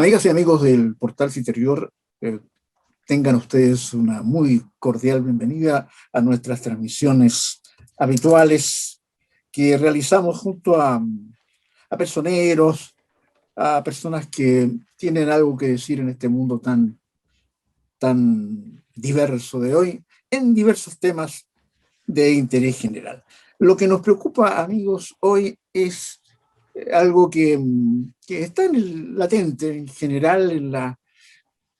Amigas y amigos del Portal Citerior, tengan ustedes una muy cordial bienvenida a nuestras transmisiones habituales que realizamos junto a personeros, a personas que tienen algo que decir en este mundo tan diverso de hoy, en diversos temas de interés general. Lo que nos preocupa, amigos, hoy es algo que está latente en general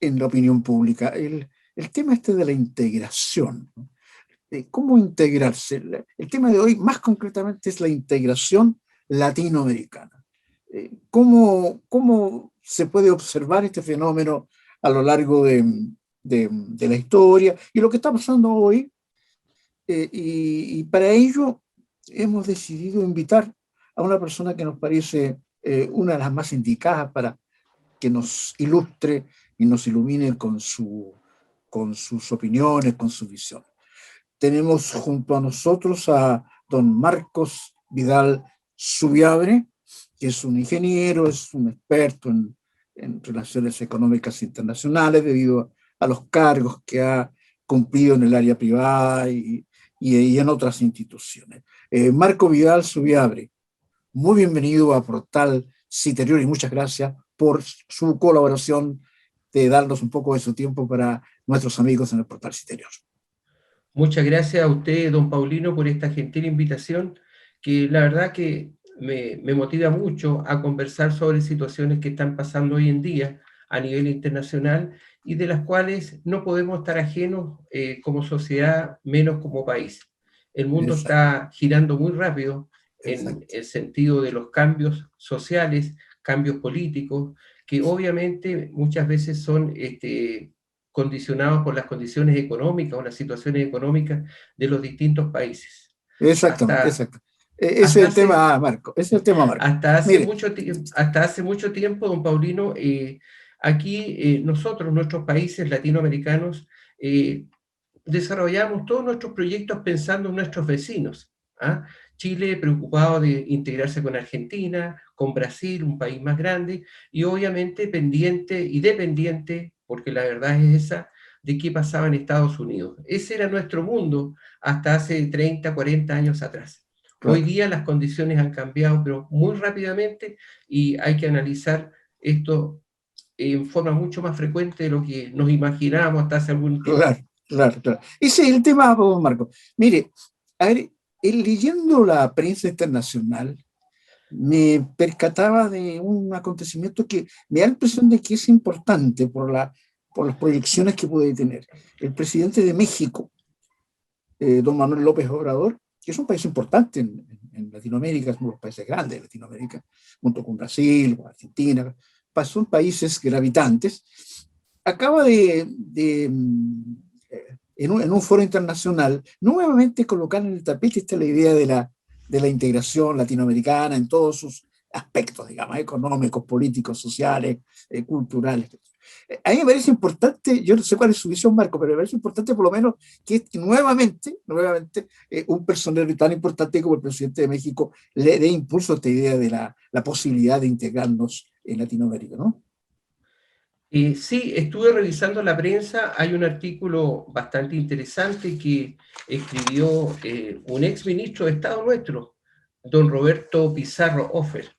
en la opinión pública, el tema este de la integración, ¿no? ¿Cómo integrarse? El tema de hoy, más concretamente, es la integración latinoamericana. ¿Cómo se puede observar este fenómeno a lo largo de la historia y lo que está pasando hoy? Y para ello hemos decidido invitar a una persona que nos parece una de las más indicadas para que nos ilustre y nos ilumine con sus opiniones, con su visión. Tenemos junto a nosotros a don Marcos Vidal Zubiabre, que es un ingeniero, es un experto en relaciones económicas internacionales debido a los cargos que ha cumplido en el área privada y en otras instituciones. Marco Vidal Zubiabre, muy bienvenido a Portal Citerior y muchas gracias por su colaboración de darnos un poco de su tiempo para nuestros amigos en el Portal Citerior. Muchas gracias a usted, don Paulino, por esta gentil invitación, que la verdad que me motiva mucho a conversar sobre situaciones que están pasando hoy en día a nivel internacional y de las cuales no podemos estar ajenos como sociedad, menos como país. El mundo Exacto, está girando muy rápido en exacto. el sentido de los cambios sociales, cambios políticos, que obviamente muchas veces son condicionados por las condiciones económicas o las situaciones económicas de los distintos países. Exactamente, Hasta, exacto. Ese es hasta, el hace, tema, Marco. Ese es el tema, Marco. Mire, hasta hace mucho tiempo, don Paulino, aquí nosotros, nuestros países latinoamericanos, desarrollamos todos nuestros proyectos pensando en nuestros vecinos. ¿Ah? Chile preocupado de integrarse con Argentina, con Brasil, un país más grande, y obviamente pendiente y dependiente, porque la verdad es esa, de qué pasaba en Estados Unidos. Ese era nuestro mundo hasta hace 30, 40 años atrás. Hoy claro. día las condiciones han cambiado, pero muy rápidamente, y hay que analizar esto en forma mucho más frecuente de lo que nos imaginábamos hasta hace algún tiempo. Claro, claro, claro. Ese es el tema, Marco. Mire, a ver, leyendo la prensa internacional, me percataba de un acontecimiento que me da la impresión de que es importante por las proyecciones que puede tener. El presidente de México, don Manuel López Obrador, que es un país importante en Latinoamérica, es uno de los países grandes de Latinoamérica, junto con Brasil, con Argentina, son países gravitantes, acaba en un foro internacional, nuevamente colocar en el tapete la idea de la integración latinoamericana en todos sus aspectos, digamos, económicos, políticos, sociales, culturales. A mí me parece importante, yo no sé cuál es su visión, Marco, pero me parece importante por lo menos que nuevamente un personaje tan importante como el presidente de México le dé impulso a esta idea de la posibilidad de integrarnos en Latinoamérica, ¿no? Sí, estuve revisando la prensa, hay un artículo bastante interesante que escribió un ex ministro de Estado nuestro, don Roberto Pizarro Offer,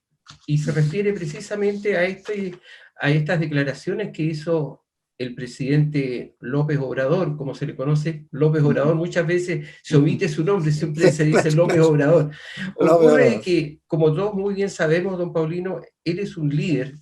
y se refiere precisamente a estas declaraciones que hizo el presidente López Obrador, como se le conoce, López Obrador, muchas veces se omite su nombre, siempre se dice Claro, López claro. Obrador. López Ocurre Obrador. que, como todos muy bien sabemos, don Paulino, él es un líder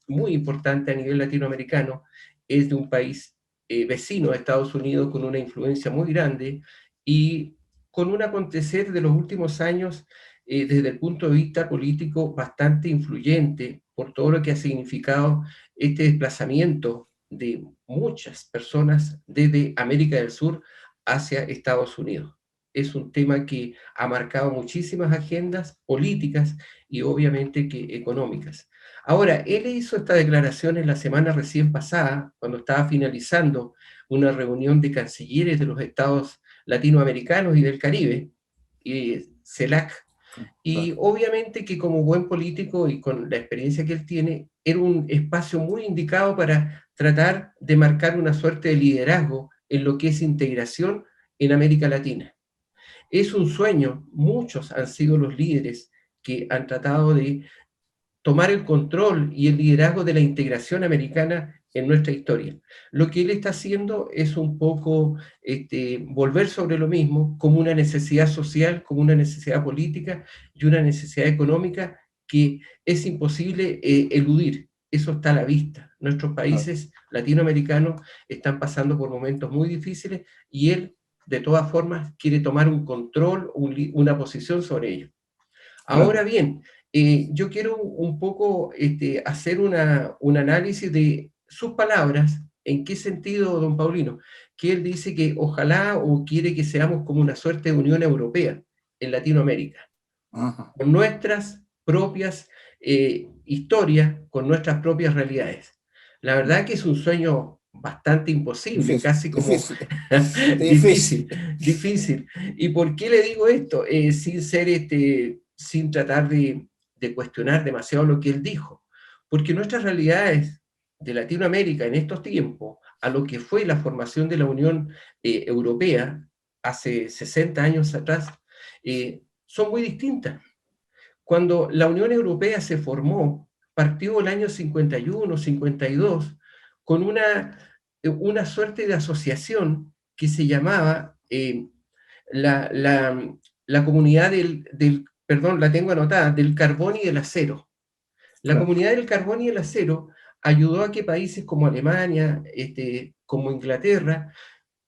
muy importante a nivel latinoamericano, es de un país vecino a Estados Unidos con una influencia muy grande y con un acontecer de los últimos años desde el punto de vista político bastante influyente por todo lo que ha significado este desplazamiento de muchas personas desde América del Sur hacia Estados Unidos. Es un tema que ha marcado muchísimas agendas políticas y obviamente que económicas. Ahora, él hizo esta declaración en la semana recién pasada, cuando estaba finalizando una reunión de cancilleres de los estados latinoamericanos y del Caribe, CELAC, Y obviamente que como buen político y con la experiencia que él tiene, era un espacio muy indicado para tratar de marcar una suerte de liderazgo en lo que es integración en América Latina. Es un sueño, muchos han sido los líderes que han tratado de tomar el control y el liderazgo de la integración americana en nuestra historia. Lo que él está haciendo es un poco volver sobre lo mismo como una necesidad social, como una necesidad política y una necesidad económica que es imposible eludir. Eso está a la vista. Nuestros países latinoamericanos están pasando por momentos muy difíciles y él, de todas formas, quiere tomar un control, una posición sobre ello. Ahora bien, yo quiero un poco hacer un análisis de sus palabras. ¿En qué sentido, don Paulino? Que él dice que ojalá o quiere que seamos como una suerte de Unión Europea en Latinoamérica, con nuestras propias historias, con nuestras propias realidades. La verdad que es un sueño bastante imposible, Difícil, casi como difícil, difícil, difícil. difícil. ¿Y por qué le digo esto? Sin tratar de cuestionar demasiado lo que él dijo. Porque nuestras realidades de Latinoamérica en estos tiempos, a lo que fue la formación de la Unión Europea hace 60 años atrás, son muy distintas. Cuando la Unión Europea se formó, partió el año 51, 52, con una suerte de asociación que se llamaba la, la, la comunidad perdón, la tengo anotada, del carbón y del acero. La Claro, comunidad del carbón y el acero ayudó a que países como Alemania, como Inglaterra,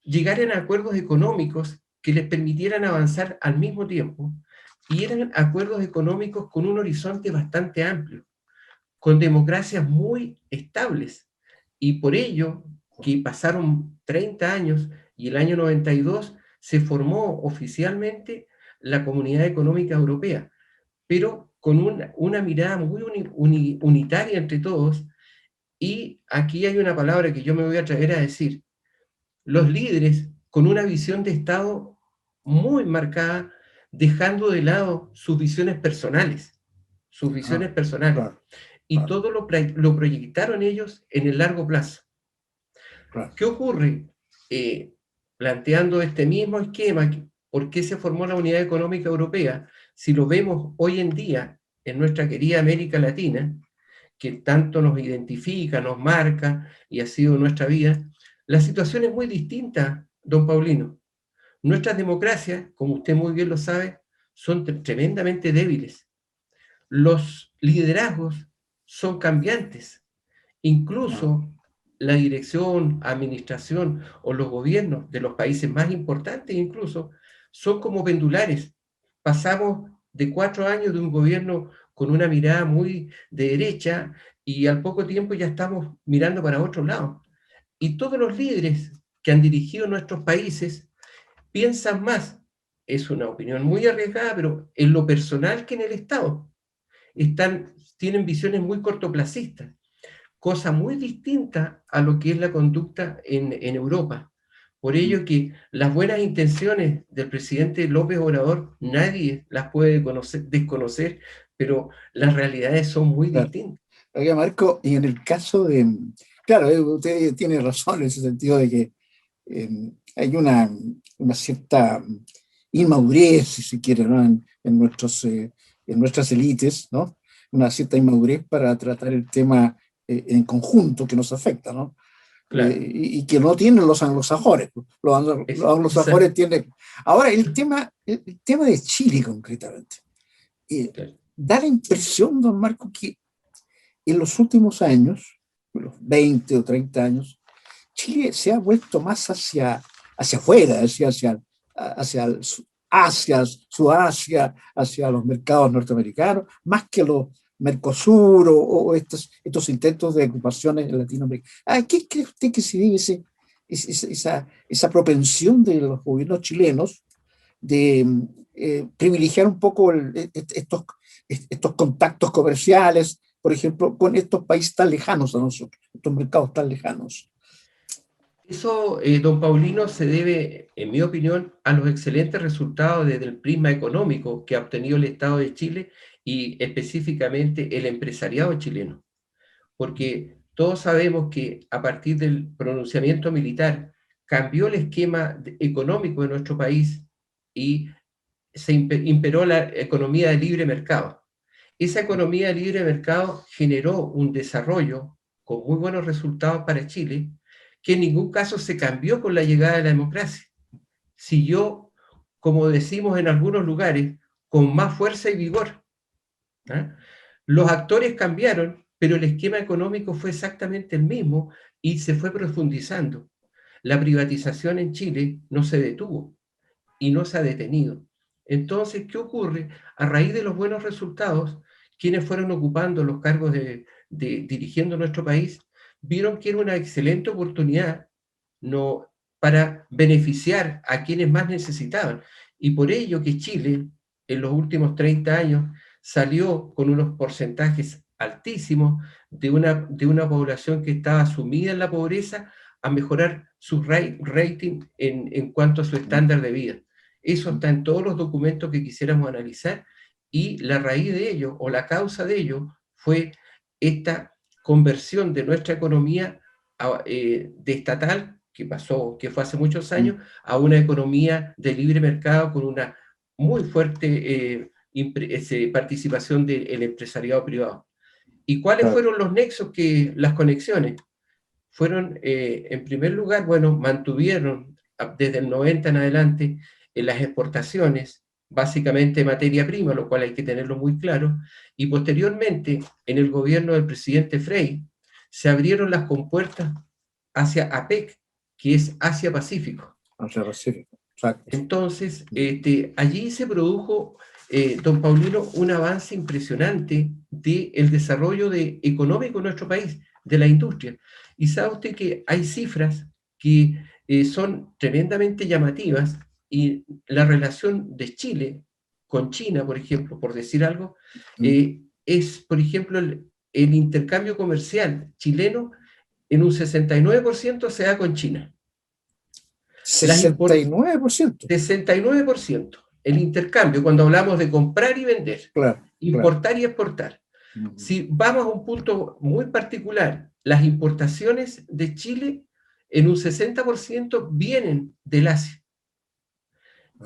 llegaran a acuerdos económicos que les permitieran avanzar al mismo tiempo, y eran acuerdos económicos con un horizonte bastante amplio, con democracias muy estables, y por ello que pasaron 30 años y el año 92 se formó oficialmente la Comunidad Económica Europea, pero con una mirada muy unitaria entre todos, y aquí hay una palabra que yo me voy a atrever a decir: los líderes con una visión de Estado muy marcada, dejando de lado sus visiones personales, sus visiones personales, claro, y claro, todo lo proyectaron ellos en el largo plazo. claro. ¿Qué ocurre? Eh, Planteando este mismo esquema, ¿por qué se formó la Unidad Económica Europea? Si lo vemos hoy en día en nuestra querida América Latina, que tanto nos identifica, nos marca y ha sido nuestra vida, la situación es muy distinta, don Paulino. Nuestras democracias, como usted muy bien lo sabe, son tremendamente débiles. Los liderazgos son cambiantes. No, Incluso la dirección, administración o los gobiernos de los países más importantes incluso son como pendulares. Pasamos de 4 años de un gobierno con una mirada muy de derecha y al poco tiempo ya estamos mirando para otro lado. Y todos los líderes que han dirigido nuestros países piensan más, es una opinión muy arriesgada, pero en lo personal que en el Estado. Tienen visiones muy cortoplacistas, cosa muy distinta a lo que es la conducta en Europa. Por ello que las buenas intenciones del presidente López Obrador nadie las puede desconocer, pero las realidades son muy claro. distintas. Oiga, Marco, y en el caso de, claro, usted tiene razón en ese sentido de que hay una cierta inmadurez, si se quiere, ¿no? En nuestras élites, ¿no? Una cierta inmadurez para tratar el tema en conjunto que nos afecta, ¿no? Claro, Y que no tienen los anglosajones. Los exacto. anglosajones tienen... Ahora, el tema de Chile concretamente. Eh, Claro. Da la impresión, don Marco, que en los últimos años, los 20 o 30 años, Chile se ha vuelto más hacia afuera, hacia Asia, Sudasia, hacia los mercados norteamericanos, más que los Mercosur o estos intentos de ocupaciones en Latinoamérica. ¿Qué cree usted que se debe esa propensión de los gobiernos chilenos de privilegiar un poco estos contactos comerciales, por ejemplo, con estos países tan lejanos a nosotros, estos mercados tan lejanos? Eso, don Paulino, se debe, en mi opinión, a los excelentes resultados desde el prisma económico que ha obtenido el Estado de Chile y específicamente el empresariado chileno. Porque todos sabemos que a partir del pronunciamiento militar cambió el esquema económico de nuestro país y se imperó la economía de libre mercado. Esa economía de libre mercado generó un desarrollo con muy buenos resultados para Chile, que en ningún caso se cambió con la llegada de la democracia. Siguió, como decimos en algunos lugares, con más fuerza y vigor. ¿Ah? Los actores cambiaron, pero el esquema económico fue exactamente el mismo y se fue profundizando. La privatización en Chile no se detuvo y no se ha detenido. Entonces, ¿qué ocurre? A raíz de los buenos resultados, quienes fueron ocupando los cargos dirigiendo nuestro país, vieron que era una excelente oportunidad no, para beneficiar a quienes más necesitaban. Y por ello que Chile, en los últimos 30 años, salió con unos porcentajes altísimos de una población que estaba sumida en la pobreza a mejorar su rating en cuanto a su estándar de vida. Eso está en todos los documentos que quisiéramos analizar y la raíz de ello o la causa de ello fue esta conversión de nuestra economía de estatal, que fue hace muchos años, a una economía de libre mercado con una muy fuerte participación del empresariado privado. ¿Y cuáles Claro. fueron los nexos, las conexiones? Fueron, en primer lugar, bueno, mantuvieron desde el 90 en adelante las exportaciones, básicamente materia prima, lo cual hay que tenerlo muy claro, y posteriormente, en el gobierno del presidente Frei, se abrieron las compuertas hacia APEC, que es Asia-Pacífico. Asia-Pacífico, exacto. Entonces, allí se produjo, don Paulino, un avance impresionante del desarrollo económico en nuestro país, de la industria. Y sabe usted que hay cifras que son tremendamente llamativas y la relación de Chile con China, por ejemplo, por decir algo, es, por ejemplo, el intercambio comercial chileno en un 69% se da con China. 69%. 69%. El intercambio, cuando hablamos de comprar y vender, Claro, importar y exportar. Si vamos a un punto muy particular, las importaciones de Chile en un 60% vienen del Asia.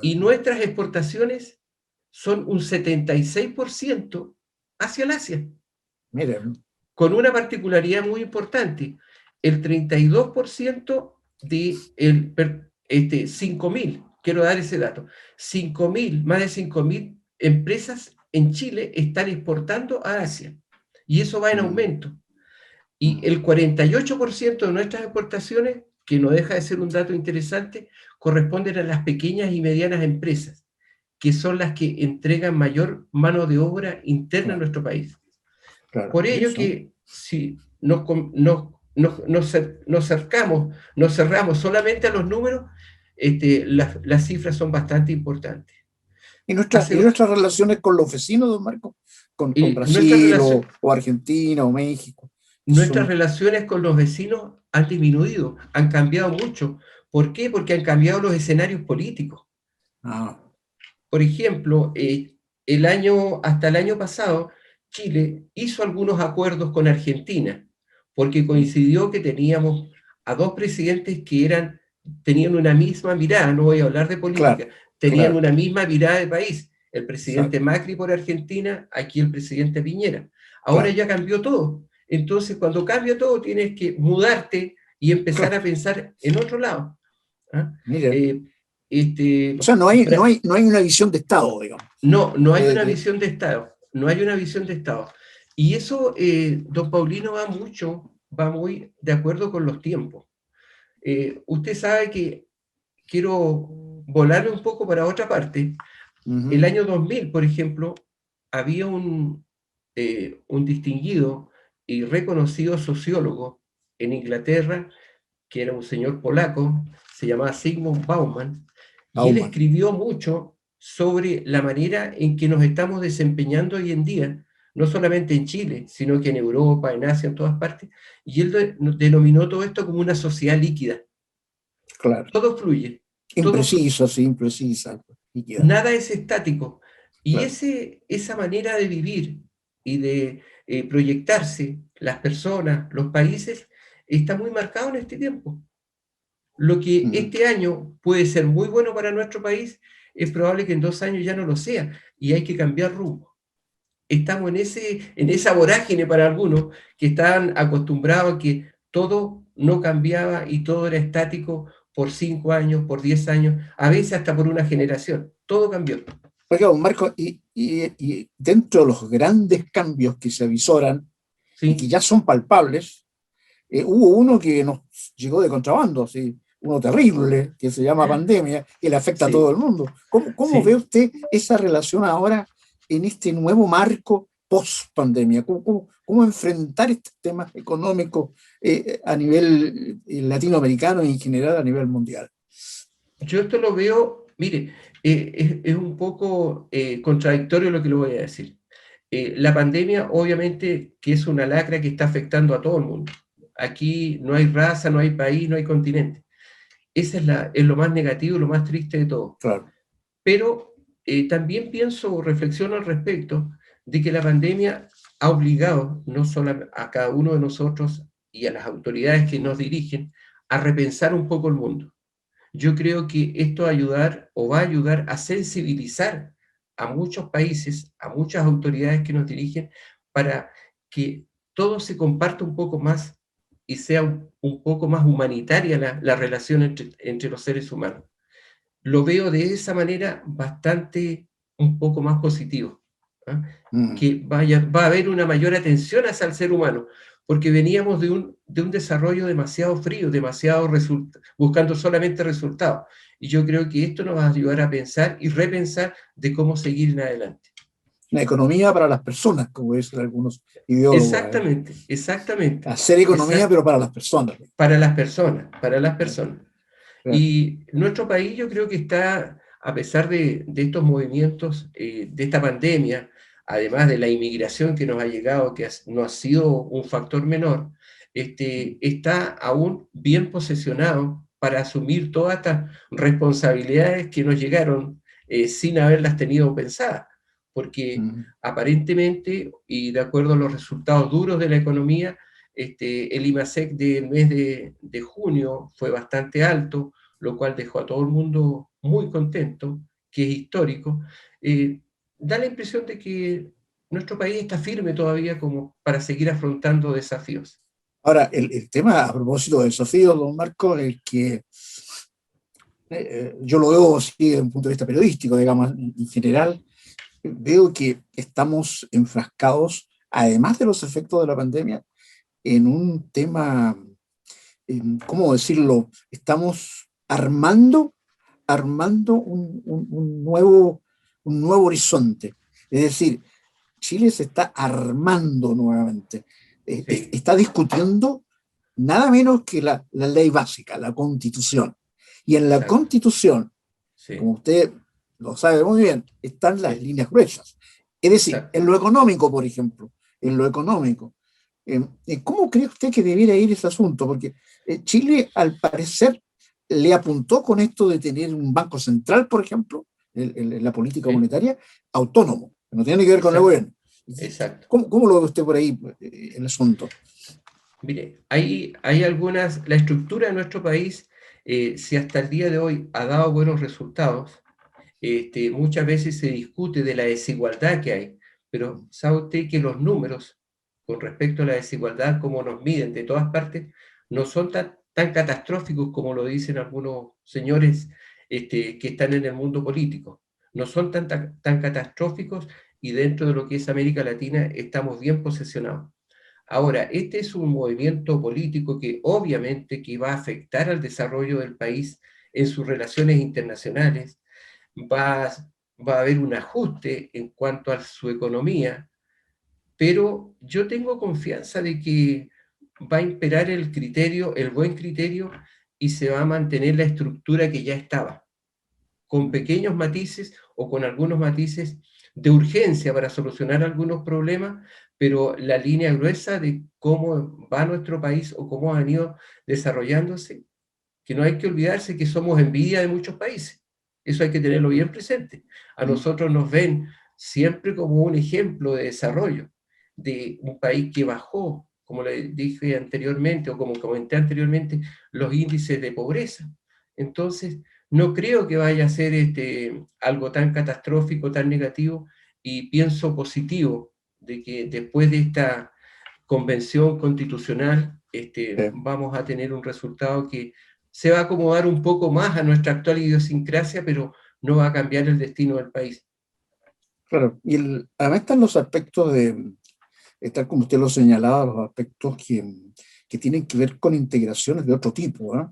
Y nuestras exportaciones son un 76% hacia el Asia. Miren. Con una particularidad muy importante. El 32% de 5.000, quiero dar ese dato, 5.000, más de 5.000 empresas en Chile están exportando a Asia. Y eso va en aumento. Y el 48% de nuestras exportaciones, que no deja de ser un dato interesante, corresponden a las pequeñas y medianas empresas, que son las que entregan mayor mano de obra interna a nuestro país. Claro, por ello que si nos cerramos solamente a los números, las cifras son bastante importantes. ¿Y nuestras relaciones con los vecinos, don Marco? Con Brasil o Argentina o México. Nuestras relaciones con los vecinos han disminuido, han cambiado mucho. ¿Por qué? Porque han cambiado los escenarios políticos. Por ejemplo, hasta el año pasado, Chile hizo algunos acuerdos con Argentina, porque coincidió que teníamos a dos presidentes que tenían una misma mirada, no voy a hablar de política, tenían una misma mirada de país. El presidente Macri por Argentina, aquí el presidente Piñera. Ahora ya cambió todo. Entonces, cuando cambia todo, tienes que mudarte y empezar a pensar en otro lado. ¿Ah? O sea, no hay una visión de Estado, digamos. No hay una visión de Estado. No hay una visión de Estado. Y eso, don Paulino, va muy de acuerdo con los tiempos. Usted sabe que quiero volarme un poco para otra parte. El año 2000, por ejemplo, había un distinguido y reconocido sociólogo en Inglaterra, que era un señor polaco, se llamaba Zygmunt Bauman, y él escribió mucho sobre la manera en que nos estamos desempeñando hoy en día, no solamente en Chile, sino que en Europa, en Asia, en todas partes, y él denominó todo esto como una sociedad líquida. claro. Todo fluye, todo fluye. Impreciso, sí, imprecisa. Nada es estático. Y Claro. esa manera de vivir y de proyectarse, las personas, los países, está muy marcado en este tiempo. Lo que Mm. este año puede ser muy bueno para nuestro país, es probable que en 2 años ya no lo sea, y hay que cambiar rumbo. Estamos en esa vorágine para algunos que estaban acostumbrados a que todo no cambiaba y todo era estático por 5 años, por 10 años, a veces hasta por una generación. Todo cambió. Oiga, don Marco, y dentro de los grandes cambios que se avisoran y que ¿Sí? ya son palpables, hubo uno que nos llegó de contrabando, ¿sí? Uno terrible, que se llama pandemia, que le afecta a todo Sí, el mundo. ¿Cómo ve sí. usted esa relación ahora en este nuevo marco post-pandemia? ¿Cómo enfrentar estos temas económicos a nivel latinoamericano y en general a nivel mundial? Yo esto lo veo, mire, es un poco contradictorio lo que le voy a decir. La pandemia, obviamente, que es una lacra que está afectando a todo el mundo. Aquí no hay raza, no hay país, no hay continente. Esa es lo más negativo, lo más triste de todo. Claro. Pero también pienso o reflexiono al respecto de que la pandemia ha obligado no solo a cada uno de nosotros y a las autoridades que nos dirigen a repensar un poco el mundo. Yo creo que esto va a ayudar o va a ayudar a sensibilizar a muchos países, a muchas autoridades que nos dirigen, para que todo se comparta un poco más y sea un poco más humanitaria la relación entre los seres humanos. Lo veo de esa manera bastante, un poco más positivo, ¿ah? Mm. Que va a haber una mayor atención hacia el ser humano, porque veníamos de un desarrollo demasiado frío, demasiado buscando solamente resultados. Y yo creo que esto nos va a ayudar a pensar y repensar de cómo seguir en adelante. Una economía para las personas, como dicen algunos ideólogos, ¿eh? Exactamente, exactamente, Hacer economía, exact, pero para las personas. para las personas, para las Claro, personas. claro. Y nuestro país yo creo que está, a pesar de estos movimientos, de esta pandemia, además de la inmigración que nos ha llegado, que no ha sido un factor menor, está aún bien posesionado para asumir todas estas responsabilidades que nos llegaron sin haberlas tenido pensadas. Porque Mm. aparentemente, y de acuerdo a los resultados duros de la economía, el IMASEC del mes de junio fue bastante alto, lo cual dejó a todo el mundo muy contento, que es histórico. Eh, Da la impresión de que nuestro país está firme todavía como para seguir afrontando desafíos. Ahora, el tema a propósito de desafíos, don Marco, es que yo lo veo así desde un punto de vista periodístico, digamos, en general, veo que estamos enfrascados, además de los efectos de la pandemia, en un tema, ¿cómo decirlo? Estamos armando un nuevo horizonte. Es decir, Chile se está armando nuevamente. Sí, Está discutiendo nada menos que la ley básica, la constitución. Y en la exacto. constitución, como Sí, usted lo sabe muy bien, están las sí, líneas gruesas. Es decir, exacto. en lo económico, por ejemplo, en lo económico. ¿Cómo cree usted que debiera ir ese asunto? Porque Chile, al parecer, le apuntó con esto de tener un banco central, por ejemplo, en la política Sí, monetaria, autónomo, que no tiene que ver con el exacto. gobierno. Exacto. ¿Cómo lo ve usted por ahí el asunto? Mire, hay algunas, la estructura de nuestro país, si hasta el día de hoy ha dado buenos resultados, muchas veces se discute de la desigualdad que hay, pero sabe usted que los números con respecto a la desigualdad, como nos miden de todas partes, no son tan catastróficos como lo dicen algunos señores que están en el mundo político. No son tan catastróficos y dentro de lo que es América Latina estamos bien posicionados. Ahora, este es un movimiento político que obviamente que va a afectar al desarrollo del país en sus relaciones internacionales, va, va a haber un ajuste en cuanto a su economía, pero yo tengo confianza de que va a imperar el criterio, el buen criterio, y se va a mantener la estructura que ya estaba, con pequeños matices o con algunos matices de urgencia para solucionar algunos problemas, pero la línea gruesa de cómo va nuestro país o cómo ha venido desarrollándose que no hay que olvidarse que somos envidia de muchos países. Eso hay que tenerlo bien presente. A nosotros nos ven siempre como un ejemplo de desarrollo, de un país que bajó, como le dije anteriormente, o como comenté anteriormente, los índices de pobreza. Entonces, no creo que vaya a ser algo tan catastrófico, tan negativo, y pienso positivo de que después de esta convención constitucional vamos a tener un resultado que se va a acomodar un poco más a nuestra actual idiosincrasia, pero no va a cambiar el destino del país. Claro, y además están los aspectos tal como usted lo señalaba, los aspectos que tienen que ver con integraciones de otro tipo, ¿eh?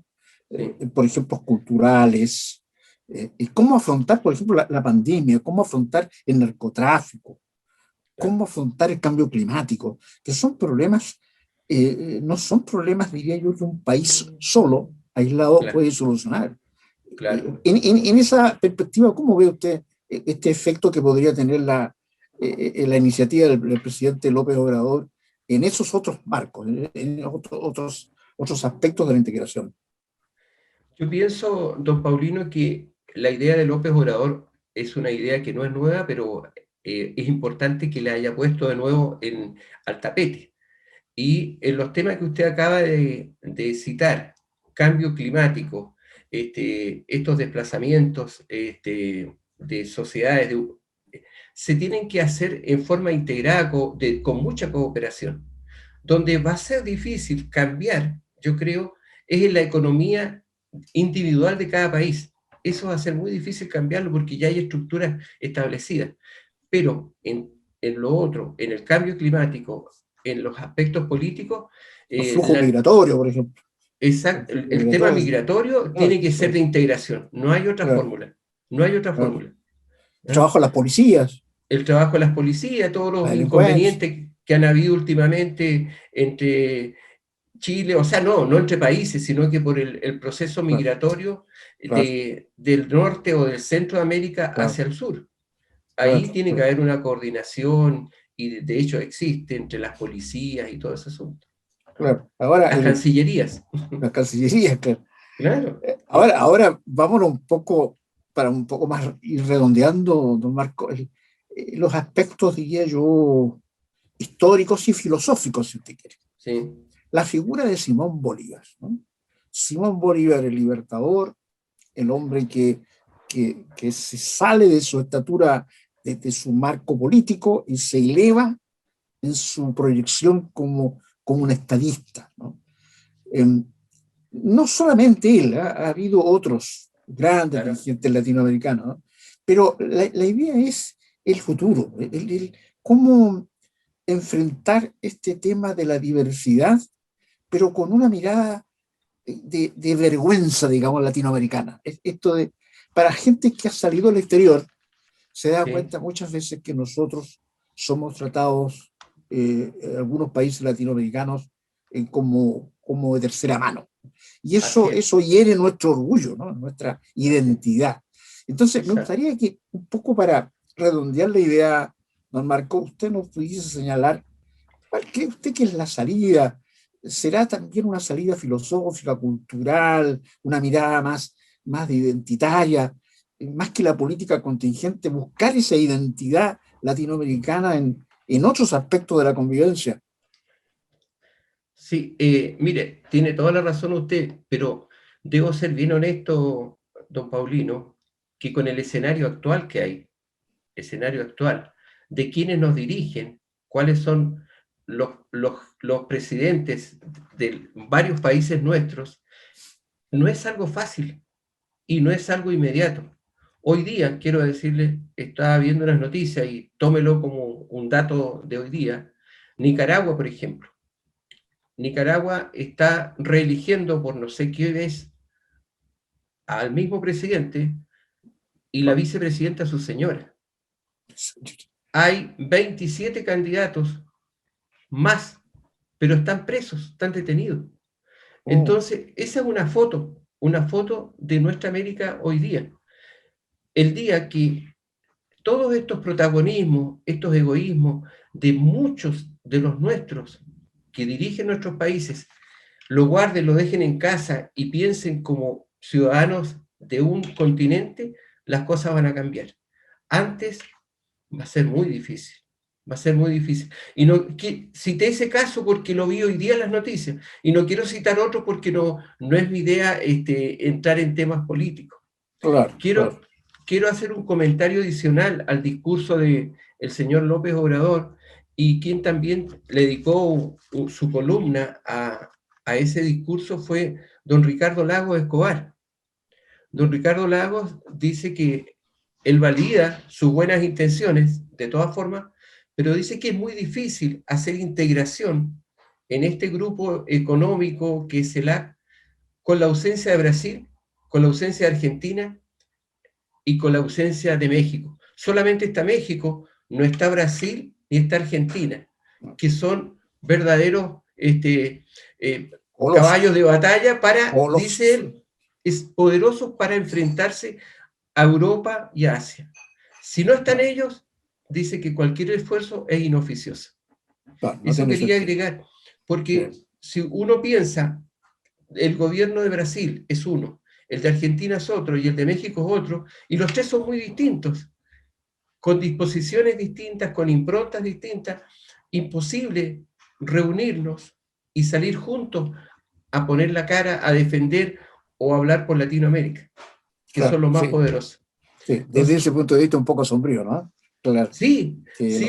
Sí. Por ejemplo, culturales, y cómo afrontar, por ejemplo, la pandemia, cómo afrontar el narcotráfico, cómo afrontar el cambio climático, que son problemas, no son problemas, diría yo, que un país solo, aislado, Claro, puede solucionar. claro. En esa perspectiva, ¿cómo ve usted este efecto que podría tener la iniciativa del presidente López Obrador en esos otros marcos, en otros aspectos de la integración? Yo pienso, don Paulino, que la idea de López Obrador es una idea que no es nueva, pero es importante que la haya puesto de nuevo al tapete. Y en los temas que usted acaba de citar, cambio climático, estos desplazamientos de sociedades, se tienen que hacer en forma integrada, con mucha cooperación. Donde va a ser difícil cambiar, yo creo, es en la economía individual de cada país. Eso va a ser muy difícil cambiarlo porque ya hay estructuras establecidas. Pero en lo otro, en el cambio climático, en los aspectos políticos, Los flujos migratorios, por ejemplo. el tema migratorio Claro, tiene que ser de integración. No hay otra claro, fórmula. No hay otra claro. fórmula. El ¿Ya? trabajo de las policías, El trabajo de las policías, todos la los delincuencia. inconvenientes que han habido últimamente entre Chile, o sea, no entre países, sino que por el proceso Claro, migratorio claro, del norte o del centro de América claro, hacia el sur. Ahí claro, tiene que claro, haber una coordinación y de hecho existe entre las policías y todo ese asunto. claro. Ahora, Las cancillerías. la Cancillería, claro. Claro, Ahora vámonos un poco, para un poco más ir redondeando, don Marco, los aspectos, diría yo, históricos y filosóficos, si usted quiere. sí, La figura de Simón Bolívar, ¿no? Simón Bolívar, el libertador, el hombre que se sale de su estatura, de su marco político y se eleva en su proyección como un estadista, ¿no? No solamente él, ha habido otros grandes claro. dirigentes latinoamericanos, ¿no? Pero la idea es el futuro, cómo enfrentar este tema de la diversidad, pero con una mirada de vergüenza, digamos, latinoamericana. Esto para gente que ha salido al exterior, se da Sí, cuenta muchas veces que nosotros somos tratados, en algunos países latinoamericanos, como de tercera mano. Y así es. eso hiere nuestro orgullo, ¿no? Nuestra Sí, identidad. Entonces, me exacto. gustaría que, un poco para redondear la idea, don Marco, usted nos pudiese señalar cuál cree usted que es la salida. ¿Será también una salida filosófica, cultural, una mirada más identitaria, más que la política contingente, buscar esa identidad latinoamericana en otros aspectos de la convivencia? Sí, mire, tiene toda la razón usted, pero debo ser bien honesto, don Paulino, que con el escenario actual que hay, escenario actual, de quienes nos dirigen, cuáles son los presidentes de varios países nuestros, no es algo fácil y no es algo inmediato. Hoy día, quiero decirle, estaba viendo unas noticias y tómelo como un dato de hoy día, Nicaragua, por ejemplo. Nicaragua está reeligiendo por no sé qué vez al mismo presidente y la vicepresidenta a su señora. Hay 27 candidatos más, pero están presos, están detenidos. Oh, Entonces, esa es una foto de nuestra América hoy día. El día que todos estos protagonismos, estos egoísmos de muchos de los nuestros que dirigen nuestros países, lo guarden, lo dejen en casa y piensen como ciudadanos de un continente, las cosas van a cambiar. Antes va a ser muy difícil, va a ser muy difícil. Y no, cité ese caso porque lo vi hoy día en las noticias, y no quiero citar otro porque no es mi idea entrar en temas políticos. Claro, claro. Quiero hacer un comentario adicional al discurso del señor López Obrador, y quien también le dedicó su columna a ese discurso fue don Ricardo Lagos Escobar. Don Ricardo Lagos dice que él valida sus buenas intenciones, de todas formas, pero dice que es muy difícil hacer integración en este grupo económico que es el CELAC, con la ausencia de Brasil, con la ausencia de Argentina y con la ausencia de México. Solamente está México, no está Brasil ni está Argentina, que son verdaderos caballos de batalla para, dice él, es poderosos para enfrentarse a Europa y a Asia. Si no están ellos, dice que cualquier esfuerzo es inoficioso. Eso quería agregar, porque si uno piensa, el gobierno de Brasil es uno, el de Argentina es otro y el de México es otro, y los tres son muy distintos, con disposiciones distintas, con improntas distintas. Imposible reunirnos y salir juntos a poner la cara, a defender o a hablar por Latinoamérica, que son los más poderosos. Sí, desde ese punto de vista un poco sombrío, ¿no? Claro. Sí,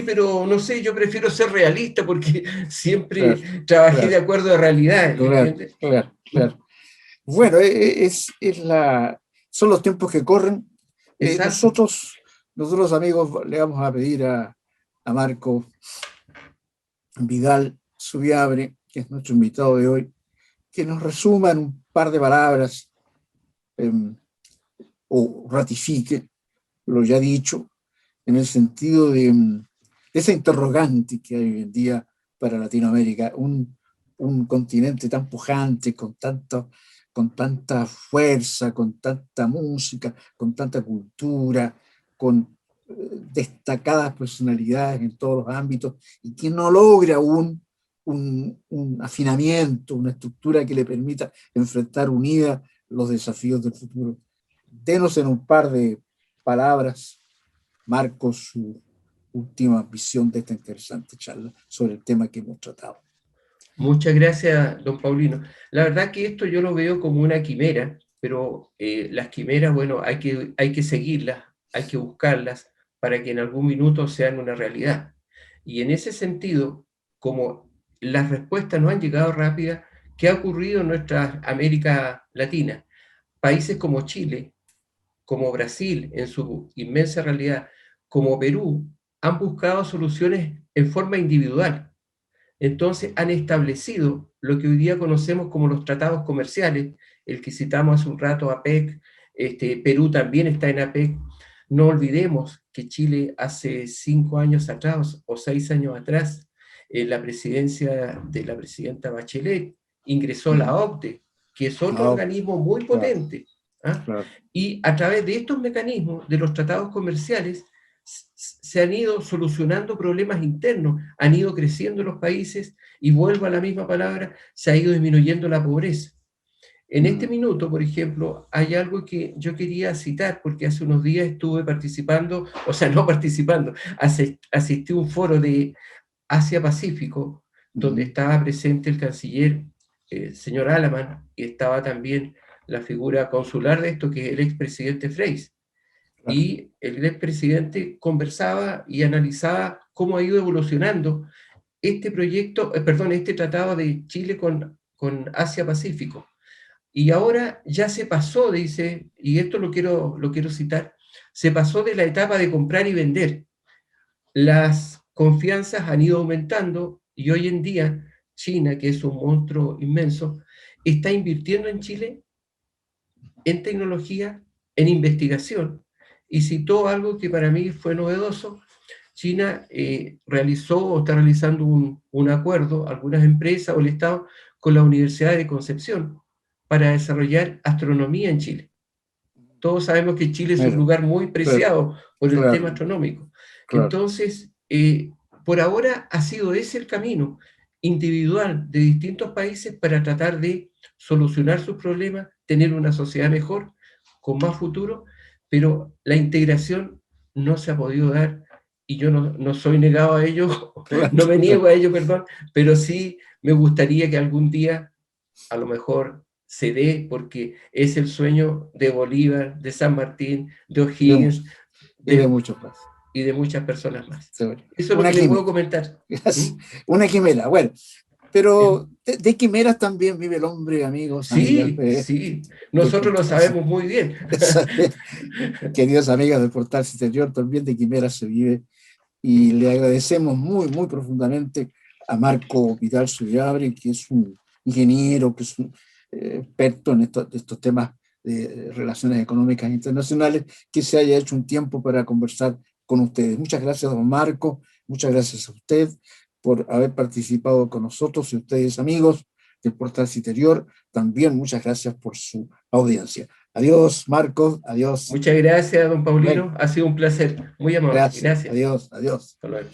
pero no sé, yo prefiero ser realista porque siempre trabajé de acuerdo a realidad. Claro. Bueno, son los tiempos que corren. Nosotros, amigos, le vamos a pedir a Marco Vidal Zubiabre, que es nuestro invitado de hoy, que nos resuma en un par de palabras o ratifique lo ya dicho, en el sentido de esa interrogante que hay hoy en día para Latinoamérica, un continente tan pujante, con tanta fuerza, con tanta música, con tanta cultura, con destacadas personalidades en todos los ámbitos, y que no logra un afinamiento, una estructura que le permita enfrentar unida los desafíos del futuro. Denos en un par de palabras, Marco, su última visión de esta interesante charla sobre el tema que hemos tratado. Muchas gracias, don Paulino. La verdad que esto yo lo veo como una quimera, pero las quimeras, bueno, hay que seguirlas, hay que buscarlas para que en algún minuto sean una realidad. Y en ese sentido, como las respuestas no han llegado rápidas, ¿qué ha ocurrido en nuestra América Latina? Países como Chile, como Brasil, en su inmensa realidad, como Perú, han buscado soluciones en forma individual. Entonces han establecido lo que hoy día conocemos como los tratados comerciales, el que citamos hace un rato, APEC, Perú también está en APEC. No olvidemos que Chile hace 5 años atrás o 6 años atrás, la presidencia de la presidenta Bachelet ingresó la OCDE, que es otro organismo muy potente. Y a través de estos mecanismos, de los tratados comerciales, se han ido solucionando problemas internos, han ido creciendo los países, y vuelvo a la misma palabra, se ha ido disminuyendo la pobreza. En este minuto, por ejemplo, hay algo que yo quería citar, porque hace unos días estuve participando, o sea, no participando, asistí a un foro de Asia-Pacífico, donde estaba presente el canciller, señor Alaman, y estaba también la figura consular de esto, que es el expresidente Frei. Y el expresidente conversaba y analizaba cómo ha ido evolucionando este proyecto, este tratado de Chile con Asia-Pacífico. Y ahora ya se pasó, dice, y esto lo quiero citar, se pasó de la etapa de comprar y vender. Las confianzas han ido aumentando y hoy en día China, que es un monstruo inmenso, está invirtiendo en Chile en tecnología, en investigación, y citó algo que para mí fue novedoso. China realizó o está realizando un acuerdo, algunas empresas o el Estado, con la Universidad de Concepción para desarrollar astronomía en Chile. Todos sabemos que Chile es un lugar muy preciado por el tema astronómico. Entonces, por ahora ha sido ese el camino. individual de distintos países para tratar de solucionar sus problemas, tener una sociedad mejor, con más futuro, pero la integración no se ha podido dar y yo no soy negado a ello, no me niego a ello, perdón, pero sí me gustaría que algún día a lo mejor se dé, porque es el sueño de Bolívar, de San Martín, de O'Higgins, y de muchos más. y de muchas personas más. Seguro. Eso es lo que le puedo comentar. Una quimera, bueno, pero de quimeras también vive el hombre, amigos, Sí, amigas. sí, nosotros lo sabemos muy bien. Queridas amigas del Portal Exterior, también de quimeras se vive, y le agradecemos muy, muy profundamente a Marco Vidal Subiabre, que es un ingeniero, que es un experto en estos temas de relaciones económicas internacionales, que se haya hecho un tiempo para conversar con ustedes. Muchas gracias, don Marco, muchas gracias a usted por haber participado con nosotros, y ustedes, amigos del Portal Exterior, también muchas gracias por su audiencia. Adiós, Marcos, adiós. Muchas gracias, don Paulino, Bueno, ha sido un placer, muy amable. gracias, Gracias. adiós, adiós. Hasta luego.